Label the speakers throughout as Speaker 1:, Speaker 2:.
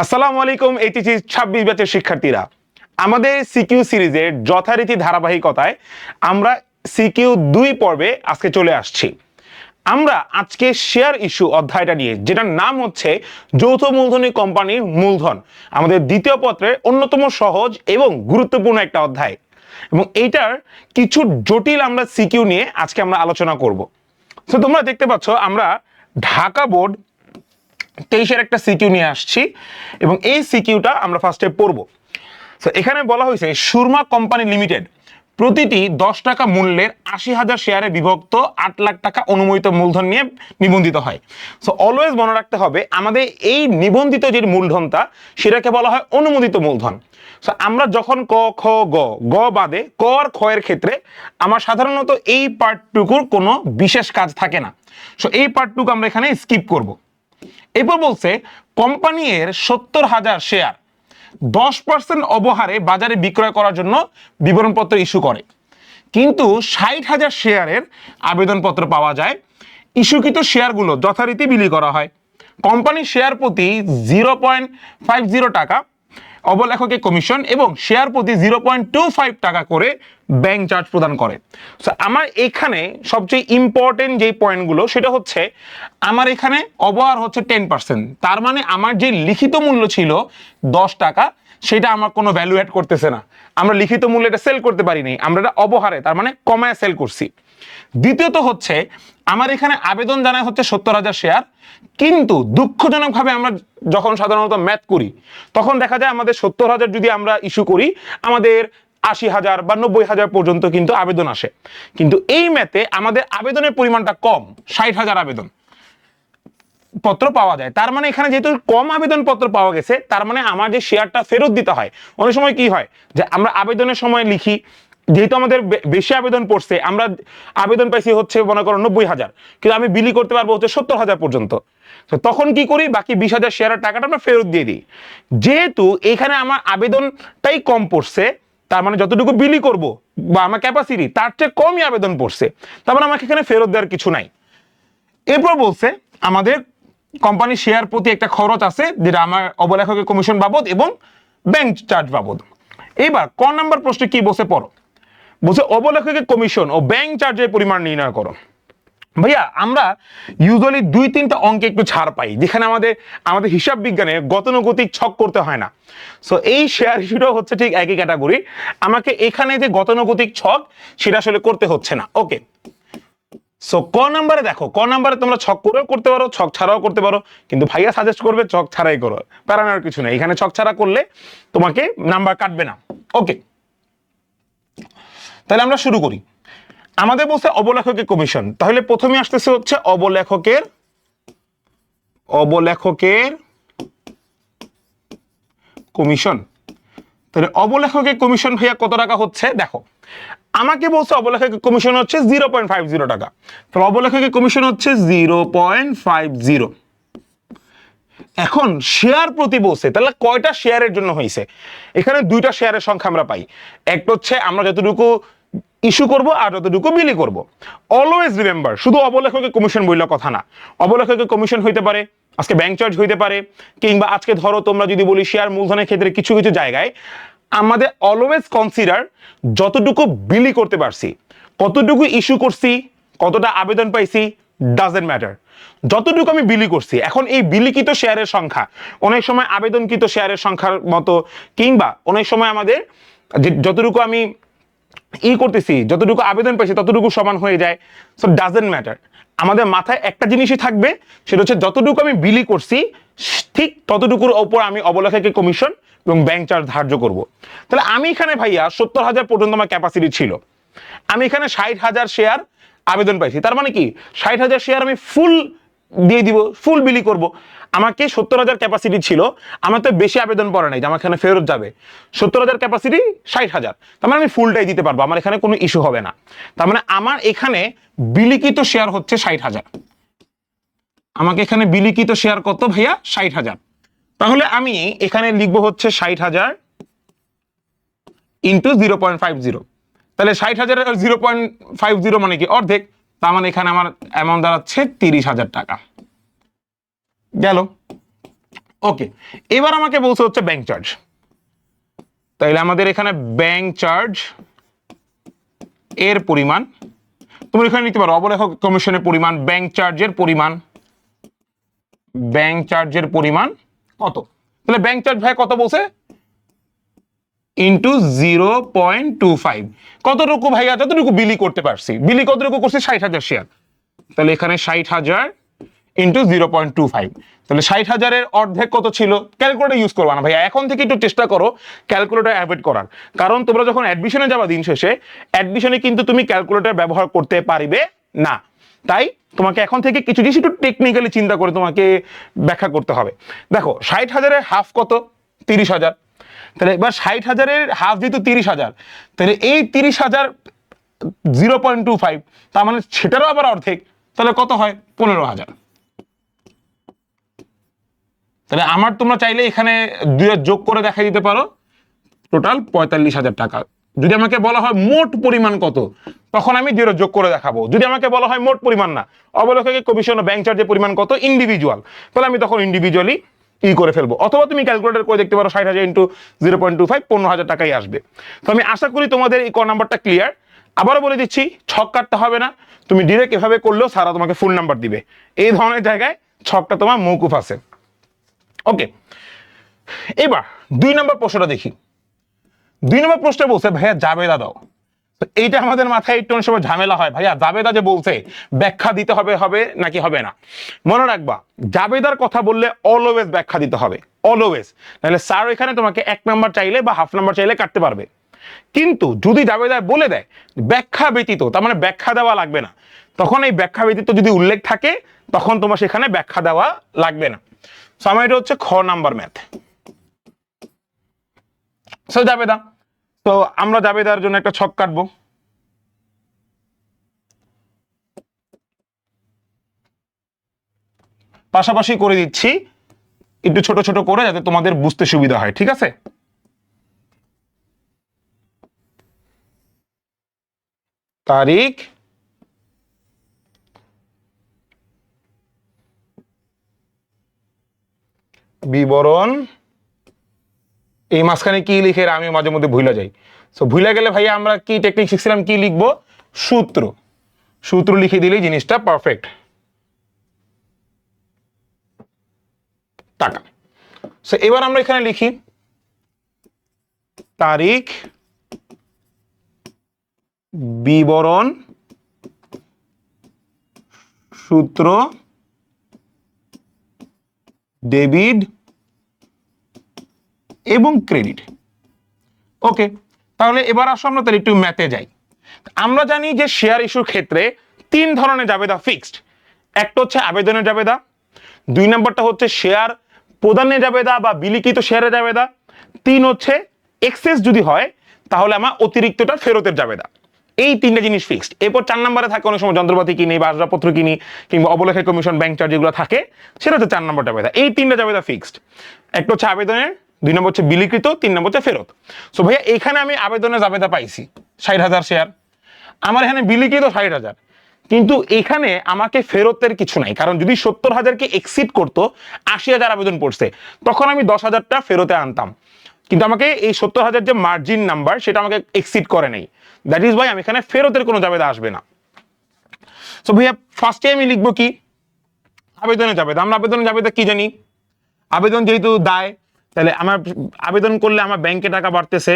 Speaker 1: আসসালামু আলাইকুম এইচএসসি 26 ব্যাচের শিক্ষার্থীরা, আমাদের সিকিউ সিরিজের যথারীতি ধারাবাহিকতায় আমরা সিকিউ 2 পর্বে আজকে চলে আসছি। আমরা আজকে শেয়ার ইস্যু অধ্যায়টা নিয়ে, যেটার নাম হচ্ছে যৌথ মূলধনী কোম্পানির মূলধন, আমাদের দ্বিতীয় পত্রের অন্যতম সহজ এবং গুরুত্বপূর্ণ একটা অধ্যায়, এবং এইটার কিছু জটিল আমরা সিকিউ নিয়ে আজকে আমরা আলোচনা করব। তো তোমরা দেখতে পাচ্ছ আমরা ঢাকা বোর্ড 23-এর একটা সিকিউ নিয়ে আসছি এবং এই সিকিউটা আমরা ফার্স্টে পড়ব। তো এখানে বলা হয়েছে সুরমা কোম্পানি লিমিটেড প্রতিটি 10 টাকা মূল্যের 80,000 শেয়ারে বিভক্ত 8 লাখ টাকা অনুমোদিত মূলধন নিয়ে নিবন্ধিত হয়। সো অলওয়েজ মনে রাখতে হবে আমাদের এই নিবন্ধিত যে মূলধনটা সেটাকে বলা হয় অনুমোদিত মূলধন। সো আমরা যখন ক খ গ বাদে ক আর খ এর ক্ষেত্রে আমার সাধারণত এই পার্টটুকুর কোনো বিশেষ কাজ থাকে না। সো এই পার্টটুকু আমরা এখানে স্কিপ করব। এরপর বলছে কোম্পানির 70,000 শেয়ার 10% অবহারে বাজারে বিক্রয় করার জন্য বিবরণপত্র ইস্যু করে, কিন্তু 60,000 শেয়ারের আবেদনপত্র পাওয়া যায়। ইস্যুকৃত শেয়ারগুলো যথারীতি বিলি করা হয়। কোম্পানির শেয়ার প্রতি 0.50 টাকা অবলেখকে কমিশন এবং শেয়ার প্রতি 0.25 টাকা করে ব্যাংক চার্জ প্রদান করে। সো আমার এখানে সবচেয়ে ইম্পর্টেন্ট যে পয়েন্টগুলো সেটা হচ্ছে আমার এখানে অবহার হচ্ছে 10%, তার মানে আমার যে লিখিত মূল্য ছিল 10 টাকা সেটা আমার কোনো ভ্যালু অ্যাড করতেছে না। আমরা লিখিত মূল্য এটা সেল করতে পারিনি, আমরা এটা অবহারে তার মানে কমায় সেল করছি। দ্বিতীয়ত হচ্ছে আমার এখানে আবেদন জানায় হচ্ছে 70,000 শেয়ার, কিন্তু দুঃখজনকভাবে আমরা যখন সাধারণত ম্যাথ করি তখন দেখা যায় আমাদের 70,000 যদি আমরা ইস্যু করি আমাদের 80,000 বা 90,000 পর্যন্ত কিন্তু আবেদন আসে, কিন্তু এই ম্যাথে আমাদের আবেদনের পরিমাণটা কম, 60,000 আবেদন পত্র পাওয়া যায়। তার মানে এখানে যেহেতু কম আবেদন পত্র পাওয়া গেছে তার মানে আমার যে শেয়ারটা ফেরত দিতে হয়। অনেক সময় কি হয় যে আমরা আবেদনের সময় লিখি যেহেতু আমাদের বেশি আবেদন পড়ছে, আমরা আবেদন পাইছি হচ্ছে মনে করো 90,000, কিন্তু আমি বিলি করতে পারবো হচ্ছে 70,000 পর্যন্ত। তো তখন কি করি, বাকি 20,000 শেয়ারের টাকাটা আমরা ফেরত দিয়ে দিই। যেহেতু এখানে আমার আবেদনটাই কম পড়ছে তার মানে যতটুকু বিলি করব বা আমার ক্যাপাসিটি তার চেয়ে কমই আবেদন পড়ছে, তার মানে আমাকে এখানে ফেরত দেওয়ার কিছু নাই। এরপর বলছে আমাদের কোম্পানির শেয়ার প্রতি একটা খরচ আছে যেটা আমার অবলেখকের কমিশন বাবদ এবং ব্যাংক চার্জ বাবদ। এবার ক নাম্বার প্রশ্নে কি বসে পড়ো, বলছে অবলেখকের কমিশন ও ব্যাংক চার্জের পরিমাণ নির্ণয় করো। ভাইয়া আমরা ইউজুয়ালি 2-3টা অঙ্কে একটু ছাড় পাই, যেখানে আমাদের হিসাব বিজ্ঞানে গতানুগতিক ছক করতে হয় না। সো এই শেয়ার ইস্যুটাও হচ্ছে ঠিক একই ক্যাটাগরি, আমাকে এখানে যে গতানুগতিক ছক সেটা আসলে করতে হচ্ছে না। ওকে, সো ক নাম্বারে দেখো, ক নাম্বারে তোমরা ছক করেও করতে পারো, ছক ছাড়াও করতে পারো, কিন্তু ভাইয়া সাজেস্ট করবে ছক ছাড়াই করো, প্যারানোর কিছু নেই, এখানে ছক ছাড়া করলে তোমাকে নাম্বার কাটবে না। ওকে, তাহলে আমরা শুরু করি। আমাদের বলছে অবলেখকের কমিশন, তাহলে প্রথমে আসতেছে হচ্ছে অবলেখকের কমিশন। তাহলে অবলেখকের কমিশন ভাইয়া কত টাকা হচ্ছে দেখো, আমাকে বলছে অবলেখকের কমিশন হচ্ছে 0.50 টাকা, তাহলে অবলেখকের কমিশন হচ্ছে 0.50। এখন শেয়ার প্রতি বলছে, তাহলে কয়টা শেয়ারের জন্য হয়েছে, এখানে 2টা শেয়ারের সংখ্যা আমরা পাই, একটা হচ্ছে আমরা যতটুকু ইস্যু করব আর যতটুকু বিলি করব। অলওয়েজ রিমেম্বার, শুধু অবলেখকের কমিশন বললে কথা না, অবলেখকের কমিশন হইতে পারে, আজকে ব্যাংক চার্জ হইতে পারে, কিংবা আজকে ধরো তোমরা যদি বলি শেয়ার মূলধনের ক্ষেত্রে কিছু কিছু জায়গায় আমাদের অলওয়েজ কনসিডার যতটুকু বিলি করতে পারছি, কতটুকু ইস্যু করছি, কতটা আবেদন পাইছি, ডাজেন্ট ম্যাটার, যতটুকু আমি বিলি করছি। এখন এই বিলিকৃত শেয়ারের সংখ্যা অনেক সময় আবেদনকৃত শেয়ারের সংখ্যার মতো, কিংবা অনেক সময় আমাদের যতটুকু আমি করতেছি, যতটুকু আবেদন পাইছি ততটুকু সমান হয়ে যায়। সো ডাজেন্ট ম্যাটার, আমাদের মাথায় একটা জিনিসই থাকবে, সেটা হচ্ছে যতটুকু আমি বিলি করছি ঠিক ততটুকুর ওপর আমি অবলেখকের কমিশন এবং ব্যাংক চার্জ ধার্য করব। তাহলে আমি এখানে ভাইয়া 70,000 পর্যন্ত আমার ক্যাপাসিটি ছিল, আমি এখানে 60,000 শেয়ার আবেদন পাইছি, তার মানে কি 60,000 শেয়ার আমি ফুল দিয়ে দিব, ফুল বিলি করব। আমাকে 70,000 ক্যাপাসিটি ছিল, আমার তো বেশি আবেদন পড়া নাই যে আমার এখানে ফেরত যাবে, 70,000 ক্যাপাসিটি 60,000, তার মানে আমি ফুলটাই দিতে পারবো, আমার এখানে কোনো ইস্যু হবে না। তার মানে আমার এখানে বিলিকৃত শেয়ার হচ্ছে 60,000, আমাকে এখানে বিলিকৃত শেয়ার কত ভাইয়া 60,000। তাহলে আমি এখানে লিখবো হচ্ছে 60,000 ইন্টু 0.50, তাহলে 60,000 0.50 মানে কি অর্ধেক, তার মানে এখানে আমার অ্যামাউন্ট দাঁড়াচ্ছে 30,000 টাকা গেল। ওকে, এবার আমাকে বলছে হচ্ছে ব্যাংক চার্জ। তাইলে আমাদের এখানে ব্যাংক চার্জ এর পরিমাণ তুমি এখানে নিতে পারো অবলেখ কমিশনের পরিমাণ, ব্যাংক চার্জের পরিমাণ, ব্যাংক চার্জের পরিমাণ কত। তাহলে ব্যাংক চার্জ ভাই কত বলছে, ইন্টু 0.25। কতটুকু ভাইয়া, যতটুকু বিলি করতে পারছি। বিলি কতটুকু করছি, 60,000 শেয়ার। তাহলে এখানে 60,000 ইন্টু 0.25, তাহলে 60,000-এর অর্ধেক কত ছিল। ক্যালকুলেটর ইউজ করবা না ভাইয়া, এখন থেকে একটু চেষ্টা করো ক্যালকুলেটর অ্যাভয়েড করার, কারণ তোমরা যখন অ্যাডমিশনে যাবা দিন শেষে, অ্যাডমিশনে কিন্তু তুমি ক্যালকুলেটর ব্যবহার করতে পারবে না। তাই তোমাকে এখন থেকে কিছু জিনিস একটু টেকনিক্যালি চিন্তা করে তোমাকে ব্যাখ্যা করতে হবে। দেখো 60,000-এর হাফ কত, 30,000। তাহলে এবার 60,000-এর হাফ যেহেতু 30,000, তাহলে এই 30,000 0.25, তার মানে সেটারও আবার অর্ধেক, তাহলে কত হয়, 15,000। তাহলে আমার তোমরা চাইলে এখানে 2 যোগ করে দেখা দিতে পারো, টোটাল 45,000 টাকা। যদি আমাকে বলা হয় মোট পরিমাণ কত, তখন আমি 0 যোগ করে দেখাবো। যদি আমাকে বলা হয় মোট পরিমাণ না, অবলেখকে কমিশন ও ব্যাংক চার্জের পরিমাণ কত ইন্ডিভিজুয়াল, তাহলে আমি তখন ইন্ডিভিজুয়ালি করে ফেলবো। অথবা তুমি ক্যালকুলেটর করে দেখতে পারো 60,000 ইন্টু 0.25, 15,000 টাকাই আসবে। তো আমি আশা করি তোমাদের এই ক নাম্বারটা ক্লিয়ার। আবারও বলে দিচ্ছি, ছক কাটতে হবে না, তুমি ডিরেক্ট এভাবে করলেও সারা তোমাকে ফুল নাম্বার দিবে। এই ধরনের জায়গায় ছকটা তোমার মৌকুফ আছে। ওকে, এবার 2 নম্বর প্রশ্নটা দেখি। 2 নম্বর প্রশ্নে বলছে ভাইয়া জাবেদা দাও। এইটা আমাদের মাথায় একটু অনেক সময় ঝামেলা হয়, ভাইয়া জাবেদা যে বলছে ব্যাখ্যা দিতে হবে, হবে নাকি হবে না। মনে রাখবা, জাবেদার কথা বললে অলওয়েজ ব্যাখ্যা দিতে হবে, অলওয়েজ। নাহলে স্যার এখানে তোমাকে 1 নাম্বার চাইলে বা হাফ নাম্বার চাইলে কাটতে পারবে। কিন্তু যদি জাবেদায় বলে দেয় ব্যাখ্যা ব্যতীত, তার মানে ব্যাখ্যা দেওয়া লাগবে না, তখন এই ব্যাখ্যা ব্যতীত যদি উল্লেখ থাকে, তখন তোমার সেখানে ব্যাখ্যা দেওয়া লাগবে না। সো আমার এটা হচ্ছে খ নাম্বার ম্যাথ। সো জাবেদা, তো আমরা জাবেদার জন্য একটা ছক কাটবো। পাশাপাশি করে দিচ্ছি একটু ছোট ছোট করে, যাতে তোমাদের বুঝতে সুবিধা হয়, ঠিক আছে। তারিখ, বিবরণ, এই মাঝখানে কি লিখে আমি মাঝে মধ্যে ভুলে যাই। সো ভুলে গেলে ভাইয়া আমরা কি টেকনিক শিখছিলাম, কি লিখবো, সূত্র। সূত্র লিখে দিলেই জিনিসটা পারফেক্ট। টাকা। সো এবার আমরা এখানে লিখি তারিখ, বিবরণ, সূত্র, ডেবিট এবং ক্রেডিট। ওকে, তাহলে এবার আসো আমরা তাহলে একটু ম্যাথে যাই। আমরা জানি যে শেয়ার ইস্যুর ক্ষেত্রে 3 ধরনের জাবেদা ফিক্সড। একটা হচ্ছে আবেদনের জাবেদা, 2 নম্বরটা হচ্ছে শেয়ার প্রদানের জাবেদা বা বিলিখিত শেয়ারের জাবেদা, 3 হচ্ছে এক্সেস যদি হয় তাহলে আমার অতিরিক্তটা ফেরতের জাবেদা। এই 3টা জিনিস ফিক্সড। এরপর 4 নম্বরে থাকে অনেক সময় যন্ত্রপাতি কিনি বা আসবাবপত্র কিনি কিংবা অবলেখের কমিশন, ব্যাংক চার্জ যেগুলো থাকে, সেটা হচ্ছে 4 নম্বর জাবেদা। এই 3টা জাবেদা ফিক্সড। একটা হচ্ছে আবেদনের, 2 নম্বর হচ্ছে বিলিকৃত, 3 নম্বর হচ্ছে ফেরত। সো ভাইয়া এখানে আমি আবেদনের জাবেদা পাইছি 60,000 শেয়ার, আমার এখানে বিলিকৃত 60,000, কিন্তু এখানে আমাকে ফেরতের কিছু নাই, কারণ যদি 70,000-কে এক্সিড করতো, 80,000 আবেদন পড়ছে, তখন আমি 10,000টা ফেরতে আনতাম। কিন্তু আমাকে এই 70,000 যে মার্জিন নাম্বার, সেটা আমাকে এক্সিড করে নেই। দ্যাট ইজ ওয়াই আমি এখানে ফেরতের কোনো জাবেদা আসবে না। সো ভাইয়া ফার্স্টে আমি লিখবো কি, আবেদনের জাবেদা। আমরা আবেদনের জাবেদা কি জানি, আবেদন যেহেতু দায়, তাহলে আমার আবেদন করলে আমার ব্যাংকে টাকা বাড়তেছে,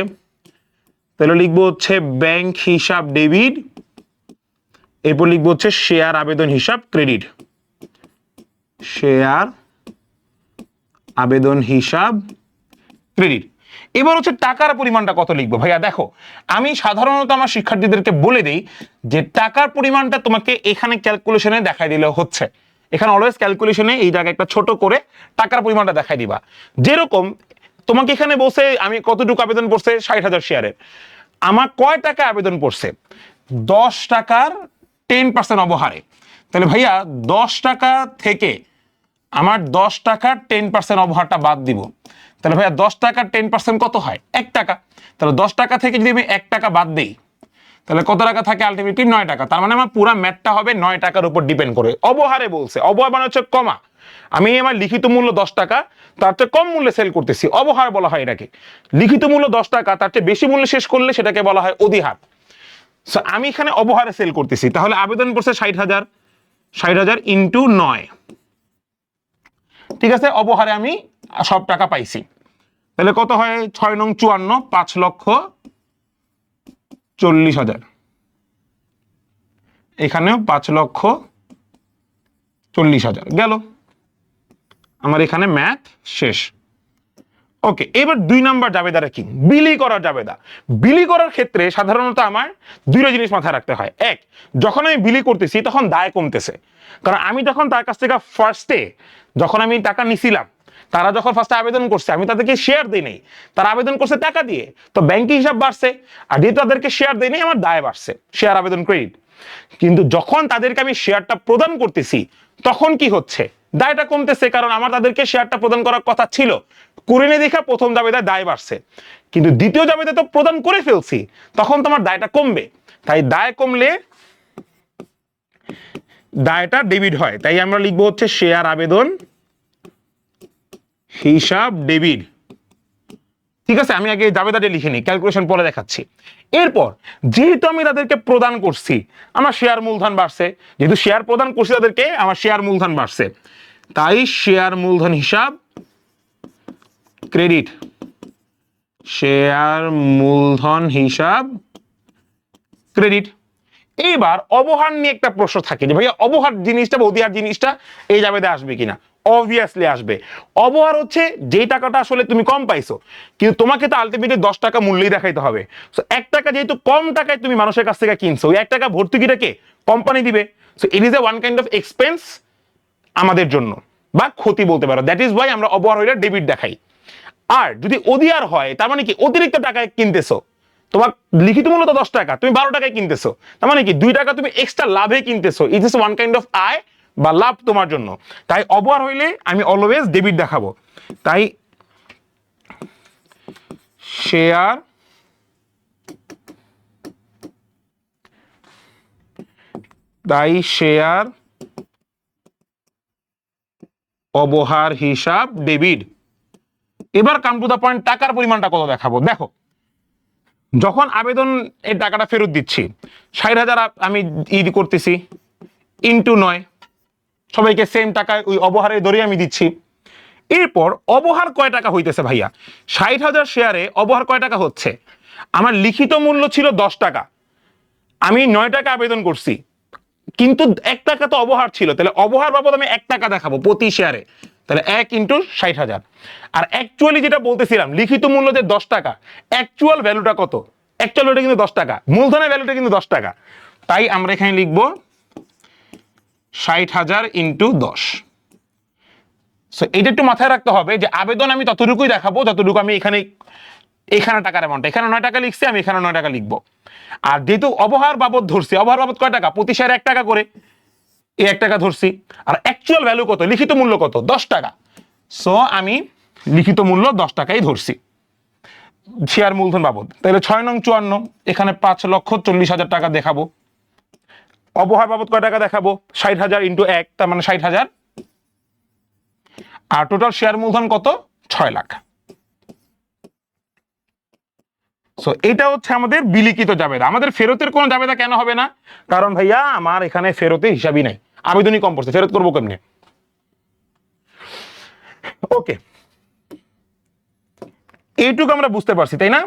Speaker 1: তাহলে লিখবো হচ্ছে ব্যাংক হিসাব ডেবিট, এরপর লিখবো হচ্ছে শেয়ার আবেদন হিসাব ক্রেডিট, শেয়ার আবেদন হিসাব ক্রেডিট। এবার হচ্ছে টাকার পরিমাণটা কত লিখবো। ভাইয়া দেখো, আমি সাধারণত আমার শিক্ষার্থীদেরকে বলে দেই যে টাকার পরিমাণটা তোমাকে এখানে ক্যালকুলেশনে দেখাই দিলে হচ্ছে। এখানে অলওয়েজ ক্যালকুলেশনে এই জায়গায় একটা ছোট করে টাকার পরিমাণটা দেখাই দিবা। যেরকম তোমাকে এখানে বসে আমি কতটুকু আবেদন পড়ছে 60,000 শেয়ারের, আমার কয় টাকা আবেদন পড়ছে, 10 টাকার 10% অবহারে। তাহলে ভাইয়া 10 টাকা থেকে আমার 10 টাকার 10% অবহারটা বাদ দিব। তাহলে ভাইয়া 10 টাকার 10% কত হয়, 1 টাকা। তাহলে 10 টাকা থেকে যদি আমি 1 টাকা বাদ দিই, তাহলে কত টাকা থাকে, আলটিমেটলি 9 টাকা। তার মানে আমার পুরো ম্যাথটা হবে 9 টাকার উপর ডিপেন্ড করে। অবহারে বলছে, অবহার মানে হচ্ছে কমা, আমি আমার লিখিত মূল্য 10 টাকা, তার চেয়ে কম মূল্যে সেল করতেছি, অবহার বলা হয় এটাকে। লিখিত মূল্য 10 টাকা, তার চেয়ে বেশি মূল্যে শেষ করলে সেটাকে বলা হয় অধিহার। সো আমি এখানে অবহারে সেল করতেছি, তাহলে আবেদন করছে 60,000, 60,000 ইন্টু 9, ঠিক আছে, অবহারে আমি সব টাকা পাইছি। তাহলে কত হয়? 6 নং 54, 5,40,000। এখানেও 5,40,000 গেল। আমার এখানে ম্যাথ শেষ। ওকে, এবার 2 নাম্বার জাবেদাটা কি? বিলি করার জাবেদা। বিলি করার ক্ষেত্রে সাধারণত আমার দুইটা জিনিস মাথায় রাখতে হয়। এক, যখন আমি বিলি করতেছি তখন দায় কমতেছে, কারণ আমি যখন তার কাছ থেকে ফার্স্টে যখন আমি টাকা নিছিলাম, তারা যখন ফার্স্টে আবেদন করছে আমি তাদেরকে শেয়ার দিই নাই, তারা আবেদন করছে টাকা দিয়ে, তো ব্যাংকিং হিসাব বাড়ছে, আর যেহেতু তাদেরকে শেয়ার দিই নাই আমার দায় বাড়ছে, শেয়ার আবেদন ক্রেডিট। কিন্তু যখন তাদেরকে আমি শেয়ারটা প্রদান করতেছি তখন কি হচ্ছে? দায়টা কমতেছে, কারণ আমার তাদেরকে শেয়ারটা প্রদান করার কথা ছিল, করে নিয়ে দেখা প্রথম জাবেদায় দায় বাড়ছে, কিন্তু দ্বিতীয় জাবেদায় তো প্রদান করে ফেলছি, তখন তোমার দায়টা কমবে। তাই দায় কমলে দায়টা ডেবিট হয়, তাই আমরা লিখবো হচ্ছে শেয়ার আবেদন হিসাব ডেবিট। ঠিক আছে, আমি আগে জাবেদাটা লিখে নিই, ক্যালকুলেশন পরে দেখাচ্ছি। এরপর যেহেতু আমি তাদেরকে প্রদান করছি, আমার শেয়ার মূলধন বাড়ছে, যেহেতু শেয়ার প্রদান করছি তাদেরকে, আমার শেয়ার মূলধন বাড়ছে, তাই শেয়ার মূলধন হিসাব ক্রেডিট, শেয়ার মূলধন হিসাব ক্রেডিট। এইবার অবহার নিয়ে একটা প্রশ্ন থাকে যে ভাইয়া অবহার জিনিসটা বা অধিহার জিনিসটা এই জাবেদায় আসবে কিনা? অবভিয়াসলি আসবে। অবহার হচ্ছে যেই টাকাটা আসলে তুমি কম পাইছো, কিন্তু তোমাকে তো আলটিমেটলি 10 টাকা মূল্যই দেখাইতে হবে। সো 1 টাকা যেহেতু কম টাকায় তুমি মানুষের কাছ থেকে কিনছো, ওই 1 টাকা ভর্তুকিটাকে কোম্পানি দিবে। So it is a one kind of expense আমাদের জন্য, বা ক্ষতি বলতে পারো। দ্যাট ইজ ওয়াই আমরা অবহার হইলে ডেবিট দেখাই। আর যদি অধিহার হয়, তার মানে কি অতিরিক্ত টাকায় কিনতেছো, তোমার লিখিত মূল্য তো 10 টাকা, তুমি 12 টাকায় কিনতেছো, তার মানে কি 2 টাকা তুমি এক্সট্রা লাভে কিনতেছো। It is one kind of আয় বা লাভ তোমার জন্য। তাই অবহার হইলে আমি অলওয়েজ ডেবিট দেখাবো। তাই শেয়ার অবহার হিসাব ডেবিট। এবার কাম টু দা পয়েন্ট, টাকার পরিমাণটা কত দেখাবো। দেখো, যখন আবেদন এই টাকাটা ফেরত দিচ্ছি, 60,000 আমি করতেছি ইন্টু 9, সবাইকে সেম টাকায় ওই অবহারের দরেই আমি দিচ্ছি। এরপর অবহার কয় টাকা হইতেছে ভাইয়া? 60,000 শেয়ারে অবহার কয় টাকা হচ্ছে? আমার লিখিত মূল্য ছিল 10 টাকা, আমি 9 টাকা আবেদন করছি, কিন্তু 1 টাকা তো অবহার ছিল, তাহলে অবহার বাবদ আমি 1 টাকা দেখাবো প্রতি শেয়ারে, তাহলে 1 ইন্টু 60,000। আর অ্যাকচুয়ালি যেটা বলতেছিলাম, লিখিত মূল্য যে 10 টাকা, অ্যাকচুয়াল ভ্যালুটা কত? অ্যাকচুয়াল ভ্যালুটা কিন্তু 10 টাকা, মূলধনের ভ্যালুটা কিন্তু 10 টাকা। তাই আমরা এখানে লিখবো 60,000 ইন্টু 10। সো এটা একটু মাথায় রাখতে হবে যে আবেদন আমি ততটুকুই দেখাবো যতটুকু আমি এখানে টাকার অ্যামাউন্ট, এখানে 9 টাকা লিখছি, আমি এখানে 9 টাকা লিখবো। আর যেহেতু অবহার বাবদ ধরছি, অবহার বাবদ কয় টাকা? প্রতি শেয়ারে 1 টাকা করে, এই 1 টাকা ধরছি। আর অ্যাকচুয়াল ভ্যালু কত? লিখিত মূল্য কত? 10 টাকা। সো আমি লিখিত মূল্য 10 টাকাই ধরছি শেয়ার মূলধন বাবদ। তাহলে 6 নং 54, এখানে 5,40,000 টাকা দেখাবো। অবহার বাবদ কয় টাকা দেখাবো? 60,000 ইন্টু 1, তার মানে 60,000। আর টোটাল শেয়ার মূলধন কত? 6 লাখ। সো এটা হচ্ছে আমাদের বিলিখিত জাবেদা। আমাদের ফেরতের কোনো জাবেদা কেন হবে না? কারণ ভাইয়া আমার এখানে ফেরতের হিসাবই নাই, আবেদনই কম পড়ছে, ফেরত করবো কেমনে? ওকে, এইটুকু আমরা বুঝতে পারছি, তাই না?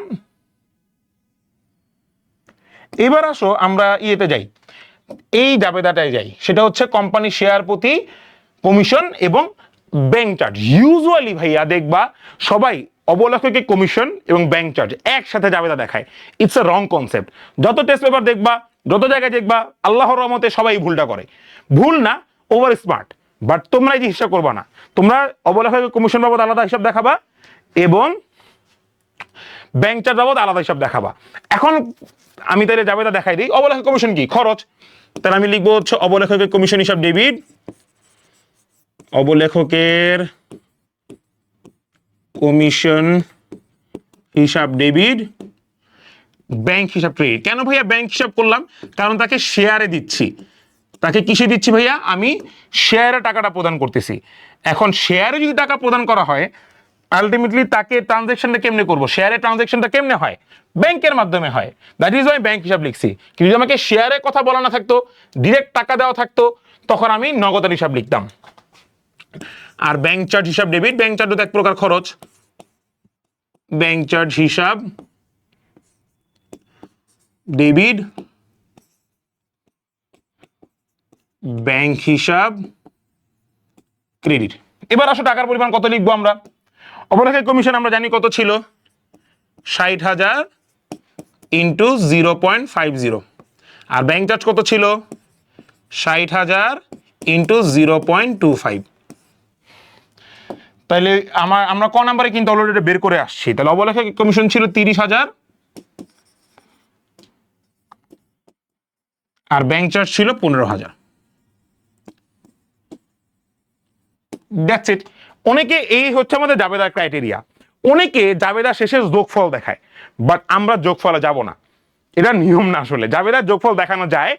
Speaker 1: এবার আসো আমরা ইয়েতে যাই, এই জাবেদাটায় যাই, সেটা হচ্ছে কোম্পানি শেয়ার প্রতি কমিশন এবং ব্যাংক চার্জ। ইউজুয়ালি ভাইয়া দেখবা সবাই অবলেখকে কমিশন এবং ব্যাংক চার্জ একসাথে জাবেদা দেখায়। It's a wrong concept. যত টেস্ট পেপার দেখবা, যত জায়গায় দেখবা, আল্লাহর রহমতে সবাই ভুলটা করে। ভুল না, ওভার স্মার্ট। বাট তোমরা এই যে হিসাব করবা না, তোমরা অবলেখকে কমিশন বাবদ আলাদা হিসাব দেখাবা এবং ব্যাংক চার্জ বাবদ আলাদা হিসাব দেখাবা। এখন আমি তাহলে জাবেদা দেখাই দিই। অবলেখক কমিশন কি? খরচ। তাহলে আমি লিখবো হচ্ছে অবলেখকের কমিশন হিসাব ডেবিট, অবলেখকের কমিশন হিসাব ডেবিট, ব্যাংক হিসাব ক্রেডিট। কেন ভাইয়া ব্যাংক হিসাব করলাম? কারণ তাকে শেয়ারে দিচ্ছি, তাকে কিসে দিচ্ছি ভাইয়া? আমি শেয়ারে টাকাটা প্রদান করতেছি। এখন শেয়ারে যদি টাকা প্রদান করা হয়, আলটিমেটলি তাকে ট্রানজেকশনটা কেমনে করবো? শেয়ারে ট্রানজেকশনটা কেমনে হয়? ব্যাংকের মাধ্যমে হয়। দ্যাট ইজ ওয়াই ব্যাংক হিসাব লিখছি। কিন্তু যদি আমাকে শেয়ারে কথা বলা না থাকতো, ডিরেক্ট টাকা দেওয়া থাকতো, তখন আমি নগদান হিসাব লিখতাম। আর ব্যাংক চার্জ হিসাব ডেবিট, ব্যাংক চার্জও তো এক প্রকার খরচ। ব্যাংক চার্জ হিসাব ডেবিট, ব্যাংক হিসাব ক্রেডিট। এবার আসো টাকার পরিমাণ কত লিখবো আমরা? অবলেখক কমিশন আমরা জানি কত ছিল, 60,000 ইন্টু 0.50। আর ব্যাংক চার্জ কত ছিল? 60,000 ইন্টু 0.25। তাহলে আমরা ক নাম্বারে কিন্তু অলরেডি বের করে আসছি। তাহলে অবলেখক কমিশন ছিল 30,000 আর ব্যাংক চার্জ ছিল 15,000। That's it. অনেকে এই হচ্ছে আমাদের জাবেদার ক্রাইটেরিয়া। অনেকে জাবেদা শেষে যোগফল দেখায়, বাট আমরা যোগফলে যাব না। এটা নিয়ম না আসলে। জাবেদার যোগফল দেখানো যায়,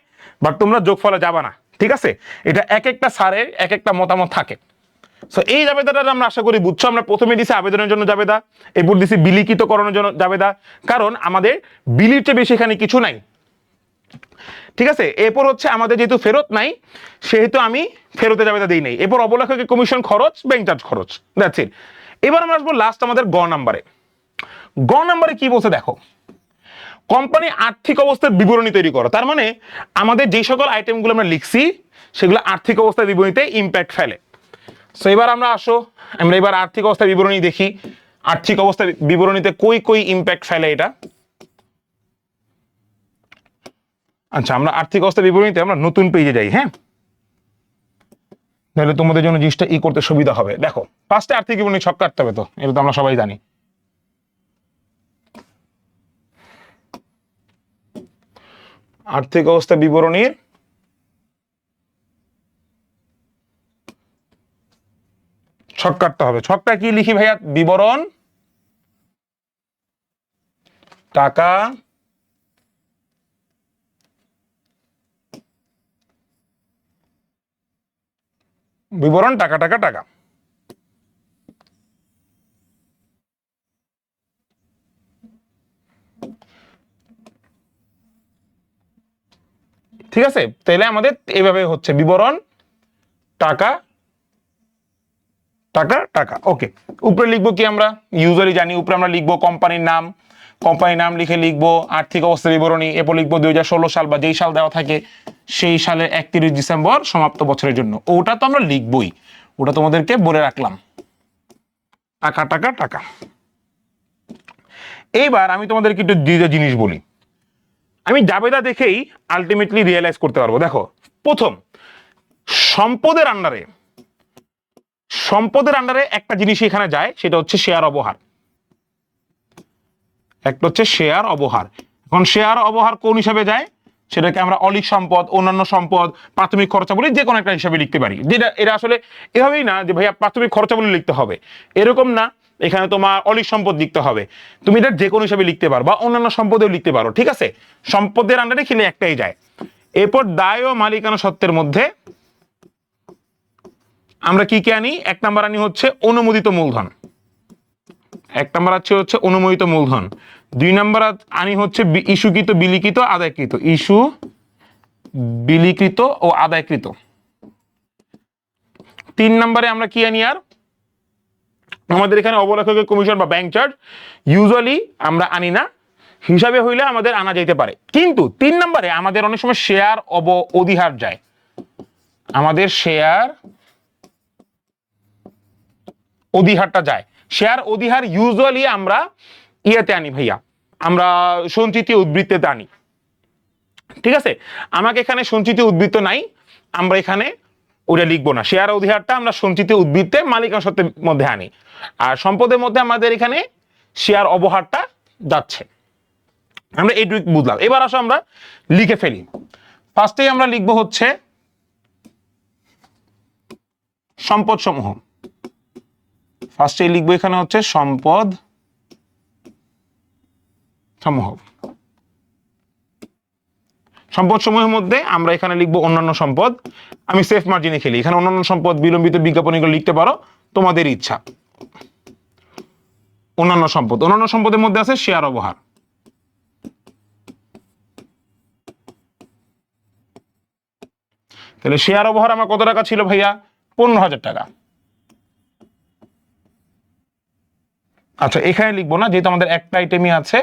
Speaker 1: বাট তোমরা যোগফলে যাবা না, ঠিক আছে? এটা এক একটা স্যারের এক একটা মতামত থাকে। সো এই জাবেদাটা আমরা আশা করি বুঝছো। আমরা প্রথমে দিছি আবেদনের জন্য জাবেদা, এরপর দিছি বিলিখিতকরণের জন্য জাবেদা, কারণ আমাদের বিলির চেয়ে বেশি এখানে কিছু নাই, ঠিক আছে? এরপর হচ্ছে আমাদের যেহেতু ফেরত নাই, সেহেতু আমি ফেরতে জাবেদা দিই নাই। এরপর অবলেখকের কমিশন খরচ, ব্যাংক চার্জ খরচ, দ্যাটস ইট। এবার আমরা আসবো লাস্ট আমাদের গ নাম্বারে। গ নাম্বারে কি বলছে দেখো, কোম্পানি আর্থিক অবস্থার বিবরণী তৈরি করো। তার মানে আমাদের যে সকল আইটেমগুলো আমরা লিখছি সেগুলো আর্থিক অবস্থার বিবরণীতে ইম্প্যাক্ট ফেলে। সো এবার আমরা এবার আর্থিক অবস্থার বিবরণী দেখি। আর্থিক অবস্থার বিবরণীতে কই কই ইম্প্যাক্ট ফেলে এটা। আচ্ছা, আমরা আর্থিক অবস্থা বিবরণীতে আমরা নতুন পেজে যাই। হ্যাঁ, তাহলে তোমাদের জন্য জিনিসটা করতে সুবিধা হবে। দেখো, ফার্স্টে আর্থিক বিবরণী ছক কাটতে হবে, তো এটা তো আমরা সবাই জানি। আর্থিক অবস্থা বিবরণীর ছক কাটতে হবে। ছকটা কি লিখি ভাইয়া? বিবরণ, টাকা, বিবরণ, টাকা টাকা টাকা। ঠিক আছে, তাহলে আমাদের এইভাবে হচ্ছে বিবরণ, টাকা টাকা টাকা। ওকে, উপরে লিখবো কি? আমরা ইউজুয়ালি জানি উপরে আমরা লিখবো কোম্পানির নাম। কোম্পানির নাম লিখে লিখবো আর্থিক অবস্থা বিবরণী। এরপর লিখবো 2016 সাল বা যেই সাল দেওয়া থাকে সেই সালের 31 ডিসেম্বর সমাপ্ত বছরের জন্য। ওটা তো আমরা লিখবোই, ওটা তোমাদেরকে বলে রাখলাম। টাকা টাকা টাকা। এইবার আমি তোমাদেরকে একটু দুইটা জিনিস বলি। আমি জাবেদা দেখেই আলটিমেটলি রিয়েলাইজ করতে পারবো। দেখো, প্রথম, সম্পদের আন্ডারে একটা জিনিস এখানে যায়, সেটা হচ্ছে শেয়ার অবহার। একটা হচ্ছে শেয়ার অবহার। এখন শেয়ার অবহার কোন হিসাবে যায়? সেটাকে আমরা অলিক সম্পদ, অন্যান্য সম্পদ, প্রাথমিক খরচাবলী যে কোনো একটা হিসাবে লিখতে পারি। যেটা এটা আসলে এভাবেই না যে ভাইয়া প্রাথমিক খরচাবলী লিখতে হবে, এরকম না। এখানে তোমার অলিক সম্পদ লিখতে হবে, তুমি এটা যে কোনো হিসাবে লিখতে পারো, বা অন্যান্য সম্পদেও লিখতে পারো, ঠিক আছে? সম্পদের আন্ডারে খেলে একটাই যায়। এরপর দায় ও মালিকানা সত্ত্বের মধ্যে আমরা কি কি আনি? এক নাম্বার আনি হচ্ছে অনুমোদিত মূলধন। এক নাম্বার হচ্ছে অনুমোদিত মূলধন। দুই নাম্বার আনি হচ্ছে ইস্যুকৃত, বিলিখিত, আদায়কৃত। ইস্যু, বিলিখিত ও আদায়কৃত। তিন নাম্বারে আমরা কি আনি? আর আমাদের এখানে অবলেখকের কমিশন বা ব্যাংক চার্জ ইউজুয়ালি আমরা আনি না, হিসাবে হইলে আমাদের আনা যেতে পারে। কিন্তু তিন নাম্বারে আমাদের অনেক সময় শেয়ার অধিহার যায়। আমাদের শেয়ার অধিহারটা যায়। শেয়ার অধিহার ইউজুয়ালি আমরা ইয়েতে আনি ভাইয়া, আমরা সঞ্চিতি উদ্বৃত্তিতে আনি, ঠিক আছে? আমাকে এখানে সঞ্চিতি উদ্বৃত্ত নাই, আমরা এখানে ওটা লিখবো না। শেয়ার অধিহারটা আমরা সঞ্চিতি উদ্বৃত্তে মালিকানা সত্ত্বের মধ্যে আনি। আর সম্পদের মধ্যে আমাদের এখানে শেয়ার অবহারটা যাচ্ছে। আমরা এইটুকু বুঝলাম। এবার আসো আমরা লিখে ফেলি। ফার্স্টেই আমরা লিখবো হচ্ছে সম্পদ সমূহ। ফার্স্টে লিখবো এখানে হচ্ছে সম্পদ সমূহ। সম্পদ সমূহের মধ্যে আমরা এখানে লিখবো অন্যান্য সম্পদ। আমি সেফ মার্জিনে খেলি, এখানে অন্যান্য সম্পদ, বিলম্বিত বিজ্ঞাপন এগুলো লিখতে পারো, তোমাদের ইচ্ছা। অন্যান্য সম্পদ, অন্যান্য সম্পদের মধ্যে আছে শেয়ার অবহার। তাহলে শেয়ার অবহার আমার কত টাকা ছিল ভাইয়া? 15,000 টাকা। আচ্ছা এখানে লিখবো না, যেহেতু আমাদের একটা আইটেমই আছে,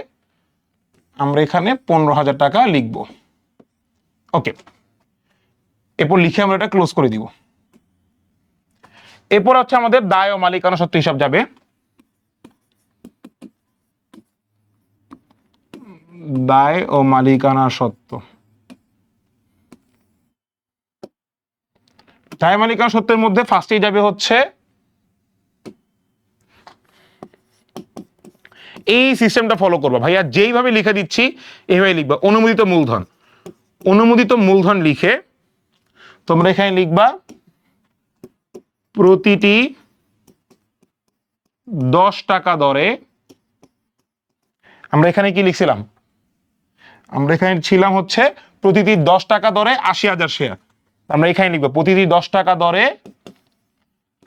Speaker 1: আমরা এখানে 15,000 টাকা লিখবো। ওকে, এরপর লিখে আমরা এটা ক্লোজ করে দিব। এরপর হচ্ছে আমাদের দায় ও মালিকানা সত্ত্ব হিসাব যাবে। দায় ও মালিকানা সত্ত্ব, দায় মালিকানা সত্ত্বের মধ্যে ফার্স্টেই যাবে হচ্ছে এই সিস্টেমটা ফলো করবা ভাইয়া, যেইভাবে লিখে দিচ্ছি এইভাবে লিখবা। অনুমোদিত মূলধন, অনুমোদিত মূলধন লিখে তোমরা এখানে লিখবা প্রতিটি 10 টাকা দরে, আমরা এখানে কি লিখছিলাম? আমরা এখানে ছিলাম হচ্ছে প্রতিটি 10 টাকা দরে 80,000 শেয়ার। আমরা এখানে লিখবো প্রতিটি 10 টাকা দরে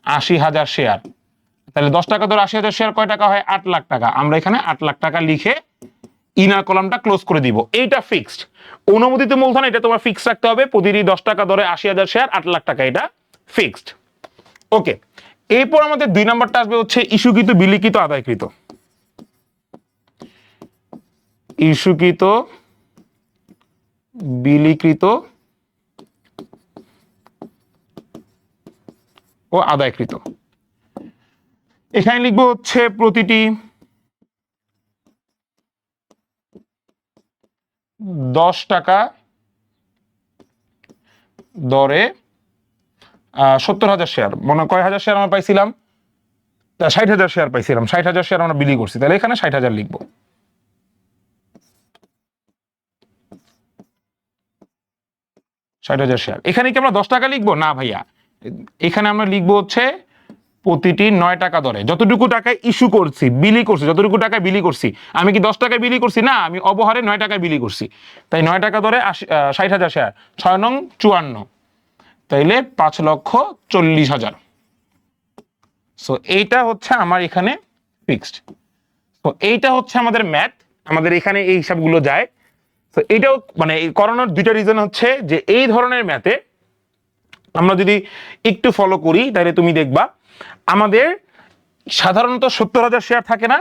Speaker 1: 80,000 শেয়ার। তাহলে 10 টাকা দরে 80,000 শেয়ার কয় টাকা হয়? 8 লাখ টাকা। আমরা এখানে 8 লাখ টাকা লিখে ইনার কলামটা ক্লোজ করে দিব। এইটা ফিক্সড। অনুমোদিত মূলধন এটা তোমার ফিক্স রাখতে হবে, প্রতিটি 10 টাকা দরে 80,000 শেয়ার 8 লাখ টাকা, এটা ফিক্সড। ওকে, এরপর আমাদের 2 নাম্বারটা আসবে হচ্ছে ইস্যুকৃত, বিলিখিত, আদায়কৃত। ইস্যুকৃত, বিলিকৃত ও আদায়কৃত। এখানে লিখবো হচ্ছে প্রতিটি 10 টাকা দরে 70,000 শেয়ার, মনে কয় হাজার শেয়ার আমরা পাইছিলাম? 60,000 শেয়ার পাইছিলাম, 60,000 শেয়ার আমরা বিলি করছি, তাহলে এখানে 60,000 লিখবো। শেয়ার। এখানে কি আমরা 10 টাকা লিখবো? না ভাইয়া, এখানে আমরা লিখবো হচ্ছে প্রতিটি 9 টাকা দরে, যতটুকু টাকায় ইস্যু করছি, বিলি করছি, যতটুকু টাকায় বিলি করছি। আমি কি 10 টাকায় বিলি করছি? না, আমি অবহারে 9 টাকায় বিলি করছি। তাই 9 টাকা দরে 60,000 শেয়ার, 6 নং 54, তাইলে 5,40,000। সো এইটা হচ্ছে আমার এখানে ফিক্সড। তো এইটা হচ্ছে আমাদের ম্যাথ, আমাদের এখানে এই হিসাবগুলো যায়। তো এটাও মানে করানোর দুইটা রিজন হচ্ছে যে এই ধরনের ম্যাথে আমরা যদি একটু ফলো করি তাহলে তুমি দেখবা আমাদের সাধারণত 70,000 শেয়ার থাকে না,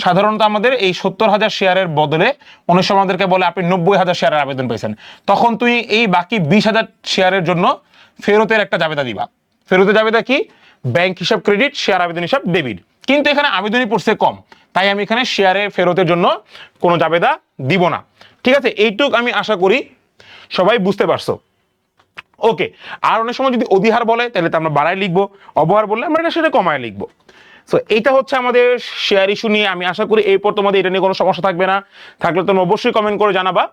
Speaker 1: সাধারণত আমাদের এই 70,000 শেয়ারের বদলে অনেক সময় আমাদেরকে বলে আপনি 90,000 শেয়ারের আবেদন পেয়েছেন, তখন তুই এই বাকি 20,000 শেয়ারের জন্য ফেরতের একটা জাবেদা দিবা। ফেরতের জাবেদা কি? ব্যাংক হিসাব ক্রেডিট, শেয়ার আবেদন হিসাব ডেবিট। কিন্তু এখানে আবেদনই পড়ছে কম, তাই আমি এখানে শেয়ারে ফেরতের জন্য কোনো জাবেদা দিব না। ঠিক আছে, এইটুক আমি আশা করি সবাই বুঝতে পারছো। ওকে, আর অনেক সময় যদি অধিহার বলে তাহলে তো আমরা বাড়ায় লিখবো, অবহার বললে আমরা সেটা কমায় লিখবো। সো এইটা হচ্ছে আমাদের শেয়ার ইস্যু নিয়ে। আমি আশা করি এরপর তোমাদের এটা নিয়ে কোনো সমস্যা থাকবে না, থাকলে তোমরা অবশ্যই কমেন্ট করে জানাবা।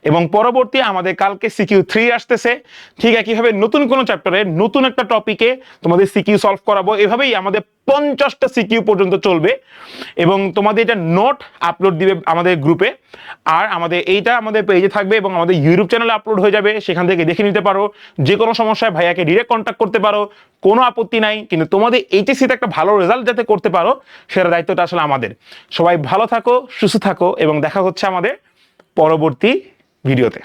Speaker 1: এবং পরবর্তী আমাদের কালকে সিকিউ 3 আসতেছে, ঠিক একইভাবে নতুন কোনো চ্যাপ্টারে নতুন একটা টপিকে তোমাদের সিকিউ সলভ করাবো। এভাবেই আমাদের 50টা সিকিউ পর্যন্ত চলবে এবং তোমাদের এটা নোট আপলোড দিবে আমাদের গ্রুপে, আর আমাদের এইটা আমাদের পেজে থাকবে এবং আমাদের ইউটিউব চ্যানেলে আপলোড হয়ে যাবে, সেখান থেকে দেখে নিতে পারো। যে কোনো সমস্যায় ভাইয়াকে ডিরেক্ট কন্ট্যাক্ট করতে পারো, কোনো আপত্তি নাই। কিন্তু তোমাদের এইচএসসিতে একটা ভালো রেজাল্ট যাতে করতে পারো সেটা দায়িত্বটা আসলে আমাদের। সবাই ভালো থাকো, সুস্থ থাকো এবং দেখা হচ্ছে আমাদের পরবর্তী ভিডিওতে।